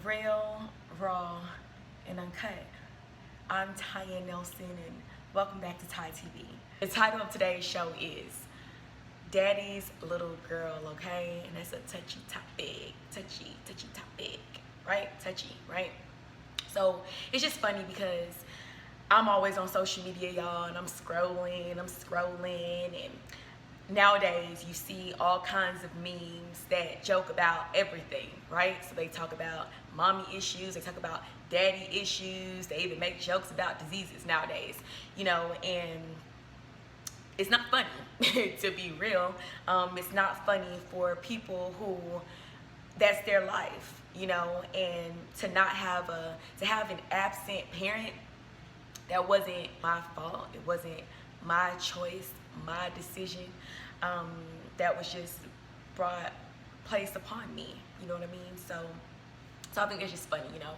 Real, raw, and uncut. I'm TyTeaV Nelson, and welcome back to TyTeaV. The title of today's show is Daddy's Little Girl, okay? And that's a touchy topic, touchy topic, right? Touchy, right? So it's just funny because I'm always on social media, y'all, and I'm scrolling, and nowadays you see all kinds of memes that joke about everything, right? So they talk about mommy issues, they talk about daddy issues, they even make jokes about diseases nowadays, you know, and it's not funny to be real. It's not funny for people who that's their life, you know, and to have an absent parent. That wasn't my fault. It wasn't my choice, my decision. That was just placed upon me. You know what I mean? So I think it's just funny, you know.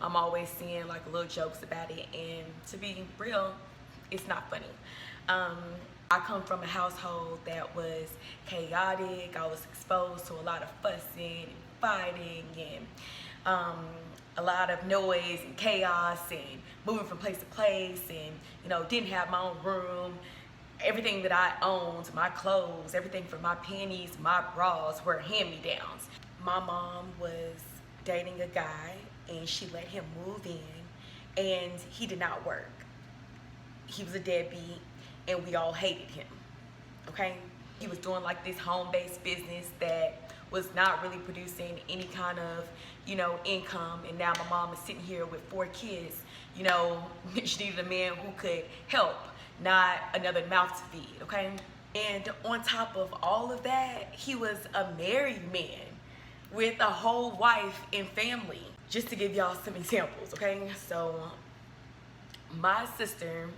I'm always seeing like little jokes about it, and to be real, it's not funny. I come from a household that was chaotic. I was exposed to a lot of fussing and fighting and a lot of noise and chaos and moving from place to place, and you know, didn't have my own room. Everything that I owned, my clothes, everything from my panties, my bras, were hand-me-downs. My mom was dating a guy and she let him move in, and he did not work. He was a deadbeat and we all hated him, okay? He was doing like this home-based business that was not really producing any kind of, you know, income, and now my mom is sitting here with 4 kids. You know, she needed a man who could help, not another mouth to feed, okay? And on top of all of that, he was a married man with a whole wife and family. Just to give y'all some examples, okay? So my sister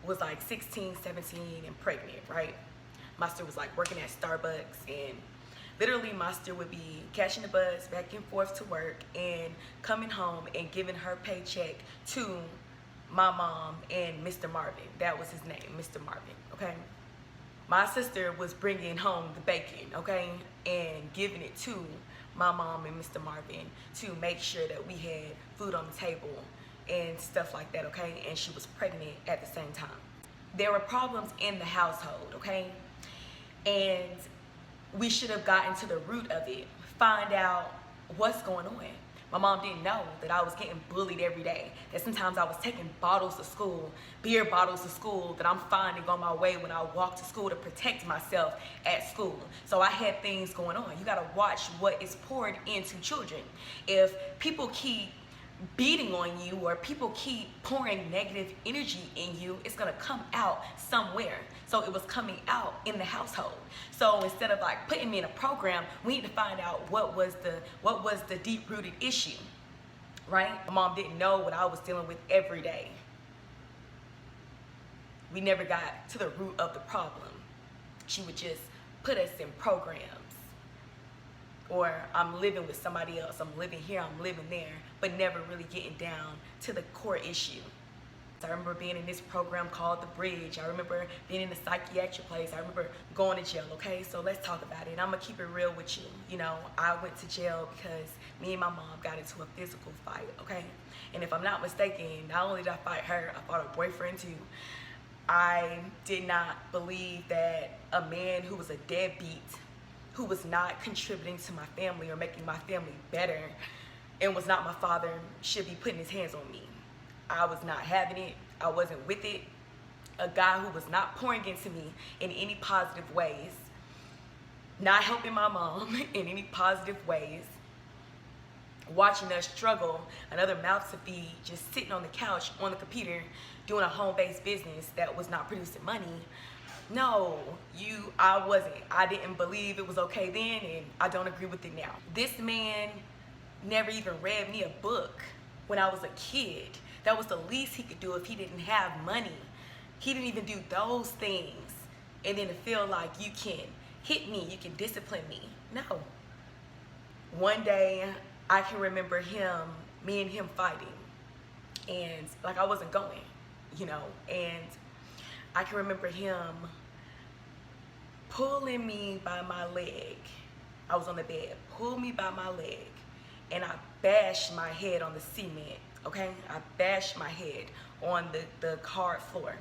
was like 16, 17 and pregnant, right? My sister was like working at Starbucks, and literally my sister would be catching the bus back and forth to work and coming home and giving her paycheck to my mom and Mr. Marvin. That was his name, Mr. Marvin, okay? My sister was bringing home the bacon, okay, and giving it to my mom and Mr. Marvin to make sure that we had food on the table and stuff like that, okay? And she was pregnant at the same time. There were problems in the household, okay? And we should have gotten to the root of it, find out what's going on. My mom didn't know that I was getting bullied every day, that sometimes I was taking bottles to school, beer bottles to school, that I'm finding on my way when I walk to school to protect myself at school. So I had things going on. You gotta watch what is poured into children. If people keep beating on you or people keep pouring negative energy in you, it's gonna come out somewhere. So it was coming out in the household. So instead of like putting me in a program, we need to find out what was the deep-rooted issue, right? My mom didn't know what I was dealing with every day. We never got to the root of the problem. She would just put us in programs. Or I'm living with somebody else, I'm living here, I'm living there, but never really getting down to the core issue. I remember being in this program called The Bridge. I remember being in a psychiatric place. I remember going to jail, okay? So let's talk about it. I'm gonna keep it real with you. You know, I went to jail because me and my mom got into a physical fight, okay? And if I'm not mistaken, not only did I fight her, I fought her boyfriend too. I did not believe that a man who was a deadbeat, who was not contributing to my family or making my family better, and was not my father, should be putting his hands on me. I was not having it. I wasn't with it. A guy who was not pouring into me in any positive ways, not helping my mom in any positive ways, watching us struggle, another mouth to feed, just sitting on the couch on the computer doing a home-based business that was not producing money. No, I wasn't. I didn't believe it was okay then, and I don't agree with it now. This man never even read me a book when I was a kid. That was the least he could do if he didn't have money. He didn't even do those things. And then to feel like you can hit me, you can discipline me. No. One day, I can remember me and him fighting. And like I wasn't going, you know, and I can remember him pulling me by my leg. I was on the bed, pulled me by my leg and I bashed my head on the cement, okay? I bashed my head on the hard floor.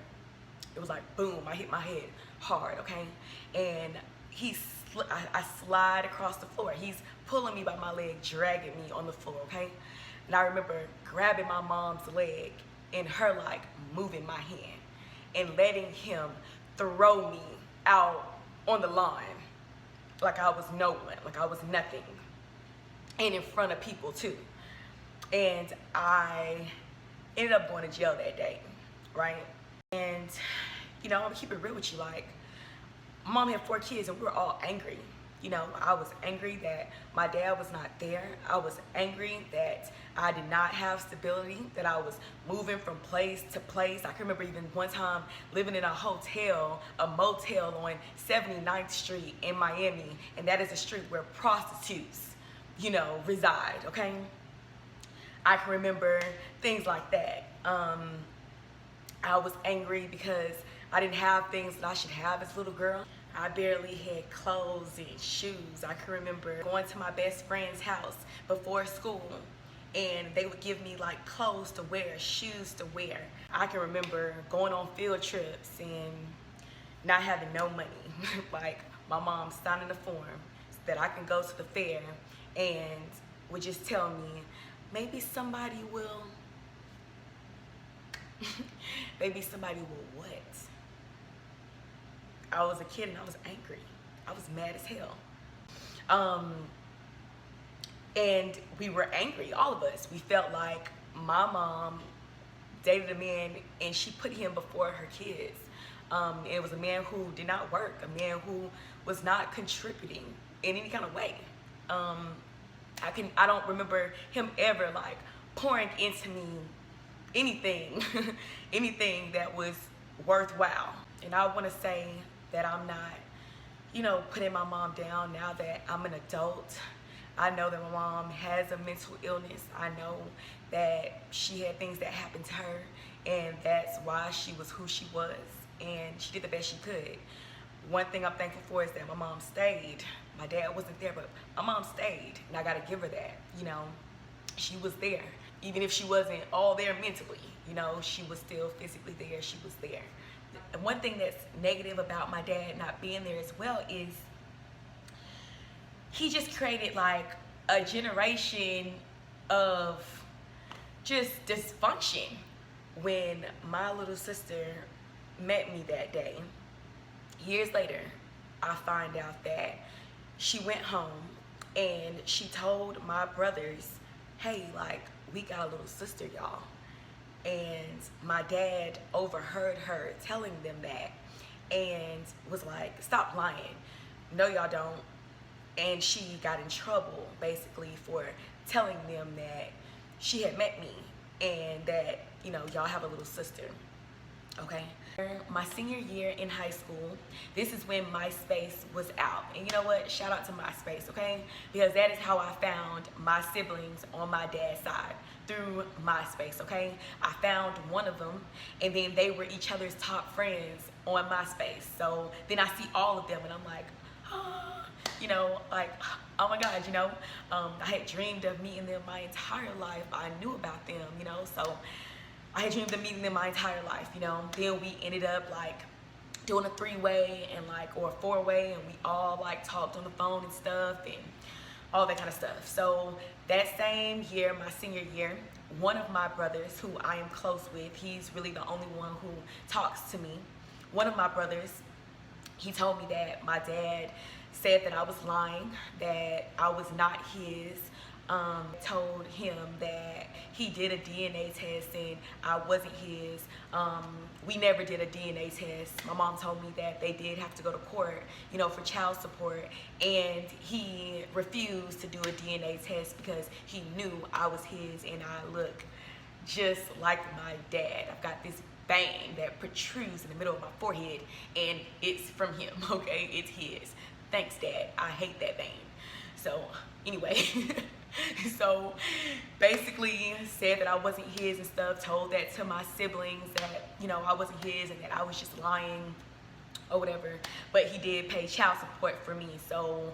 It was like boom, I hit my head hard, okay? And I slide across the floor. He's pulling me by my leg, dragging me on the floor, okay? And I remember grabbing my mom's leg and her like moving my hand and letting him throw me out on the lawn like I was no one, like I was nothing, and in front of people too. And I ended up going to jail that day, right? And you know, I'm gonna keep it real with you, like Mom had 4 kids and we were all angry. You know, I was angry that my dad was not there. I was angry that I did not have stability, that I was moving from place to place. I can remember even one time living in a hotel, a motel on 79th Street in Miami, and that is a street where prostitutes, you know, reside, okay? I can remember things like that. I was angry because I didn't have things that I should have as a little girl. I barely had clothes and shoes. I can remember going to my best friend's house before school and they would give me like clothes to wear, shoes to wear. I can remember going on field trips and not having no money. Like my mom signing a form so that I can go to the fair and would just tell me, maybe somebody will, maybe somebody will what? I was a kid and I was angry. I was mad as hell. And we were angry, all of us. We felt like my mom dated a man and she put him before her kids. It was a man who did not work, a man who was not contributing in any kind of way. I don't remember him ever like pouring into me anything, anything that was worthwhile. And I want to say that I'm not, you know, putting my mom down now that I'm an adult. I know that my mom has a mental illness. I know that she had things that happened to her and that's why she was who she was and she did the best she could. One thing I'm thankful for is that my mom stayed. My dad wasn't there, but my mom stayed and I gotta give her that, you know. She was there. Even if she wasn't all there mentally, you know, she was still physically there, she was there. And one thing that's negative about my dad not being there as well is he just created like a generation of just dysfunction. When my little sister met me that day, years later, I find out that she went home and she told my brothers, hey, like, we got a little sister, y'all. And my dad overheard her telling them that and was like, stop lying. No, y'all don't. And she got in trouble basically for telling them that she had met me and that, you know, y'all have a little sister, okay? My senior year in high school, this is when MySpace was out. And you know what? Shout out to MySpace, okay? Because that is how I found my siblings on my dad's side, through MySpace, okay? I found one of them and then they were each other's top friends on MySpace. So then I see all of them and I'm like, ah, you know, like, oh my God, you know? I had dreamed of meeting them my entire life. I knew about them, you know? So I had dreamed of meeting them my entire life, you know? Then we ended up like doing a 3-way and like, or a 4-way, and we all like talked on the phone and stuff and all that kind of stuff. So that same year, my senior year, one of my brothers who I am close with, he's really the only one who talks to me. One of my brothers, he told me that my dad said that I was lying, that I was not his. Told him that he did a DNA test and I wasn't his. We never did a DNA test. My mom told me that they did have to go to court, you know, for child support, and he refused to do a DNA test because he knew I was his and I look just like my dad. I've got this vein that protrudes in the middle of my forehead and it's from him, okay? It's his. Thanks, Dad. I hate that vein. So anyway, so basically said that I wasn't his and stuff, told that to my siblings that, you know, I wasn't his and that I was just lying or whatever, but he did pay child support for me. So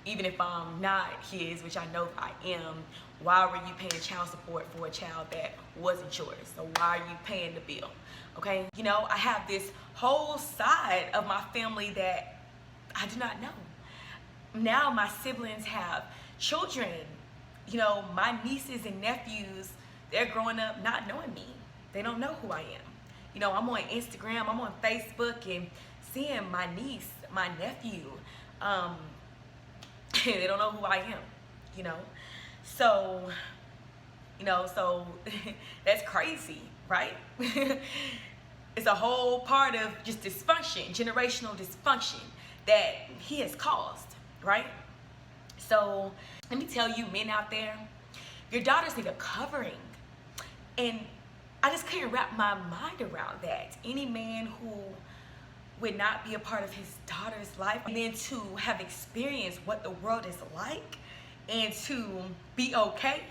even if I'm not his, which I know I am, why were you paying child support for a child that wasn't yours? So why are you paying the bill? Okay, you know, I have this whole side of my family that I do not know. Now my siblings have children. You know, my nieces and nephews, they're growing up not knowing me. They don't know who I am. You know, I'm on Instagram, I'm on Facebook, and seeing my niece, my nephew, they don't know who I am, you know. So, that's crazy, right? It's a whole part of just dysfunction, generational dysfunction that he has caused, right? So let me tell you, men out there, your daughters need a covering. And I just couldn't wrap my mind around that. Any man who would not be a part of his daughter's life, and then to have experienced what the world is like, and to be okay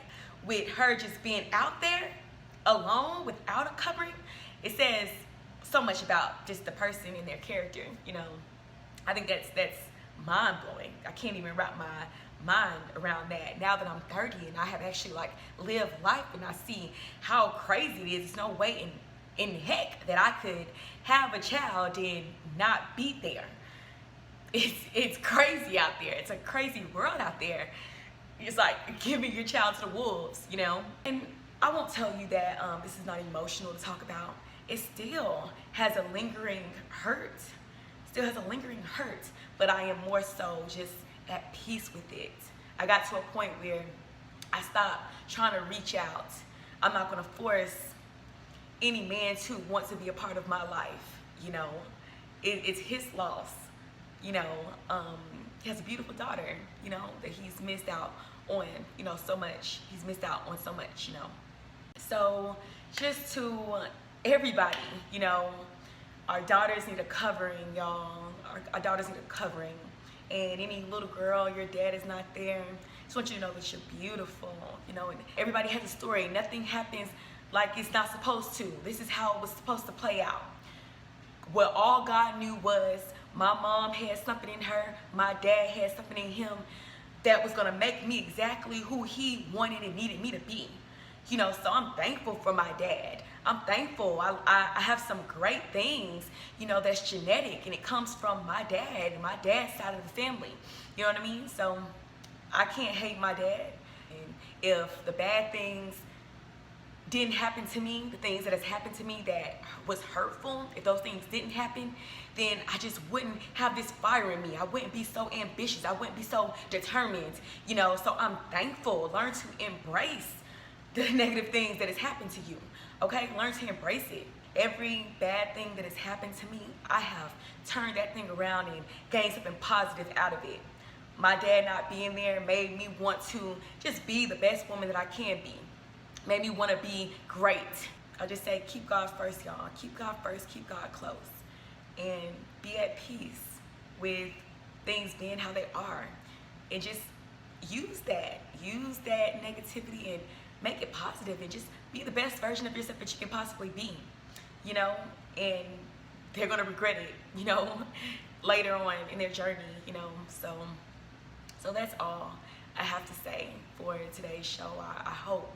with her just being out there alone without a covering, it says so much about just the person and their character. You know, I think that's mind-blowing. I can't even wrap my mind around that now that I'm 30 and I have actually like lived life, and I see how crazy it is. There's no way in heck that I could have a child and not be there. It's crazy out there. It's a crazy world out there. It's like giving your child to the wolves, you know. And I won't tell you that this is not emotional to talk about. It still has a lingering hurt. Still has a lingering hurt, but I am more so just at peace with it. I got to a point where I stopped trying to reach out. I'm not gonna force any man to want to be a part of my life, you know. It's his loss, you know. He has a beautiful daughter, you know, that he's missed out on, you know, so much. He's missed out on so much, you know. So just to everybody, you know, our daughters need a covering, y'all. Our daughters need a covering. And any little girl, your dad is not there, I just want you to know that you're beautiful, you know. And everybody has a story. Nothing happens like it's not supposed to. This is how it was supposed to play out. What all God knew was my mom had something in her, my dad had something in him that was gonna make me exactly who he wanted and needed me to be. You know, so I'm thankful for my dad. I'm thankful. I have some great things, you know, that's genetic, and it comes from my dad and my dad's side of the family. You know what I mean? So I can't hate my dad. And if the bad things didn't happen to me, the things that has happened to me that was hurtful, if those things didn't happen, then I just wouldn't have this fire in me. I wouldn't be so ambitious. I wouldn't be so determined, you know. So I'm thankful. Learn to embrace the negative things that has happened to you, okay? Learn to embrace it. Every bad thing that has happened to me, I have turned that thing around and gained something positive out of it. My dad not being there made me want to just be the best woman that I can be. Made me want to be great. I just say keep God first, y'all. Keep God first, keep God close. And be at peace with things being how they are. And just use that negativity and make it positive, and just be the best version of yourself that you can possibly be, you know. And they're gonna regret it, you know, later on in their journey, you know. So that's all I have to say for today's show. I hope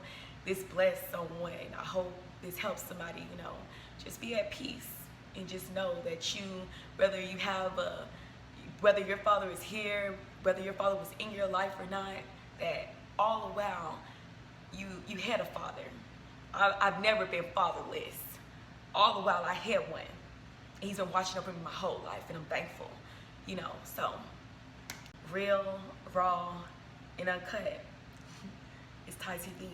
this blessed someone. I hope this helps somebody, you know. Just be at peace and just know that you, whether your father is here, whether your father was in your life or not, that all the while you had a father. I've never been fatherless. All the while I had one. He's been watching over me my whole life, and I'm thankful, you know. So real, raw, and uncut. It's TyTeaV.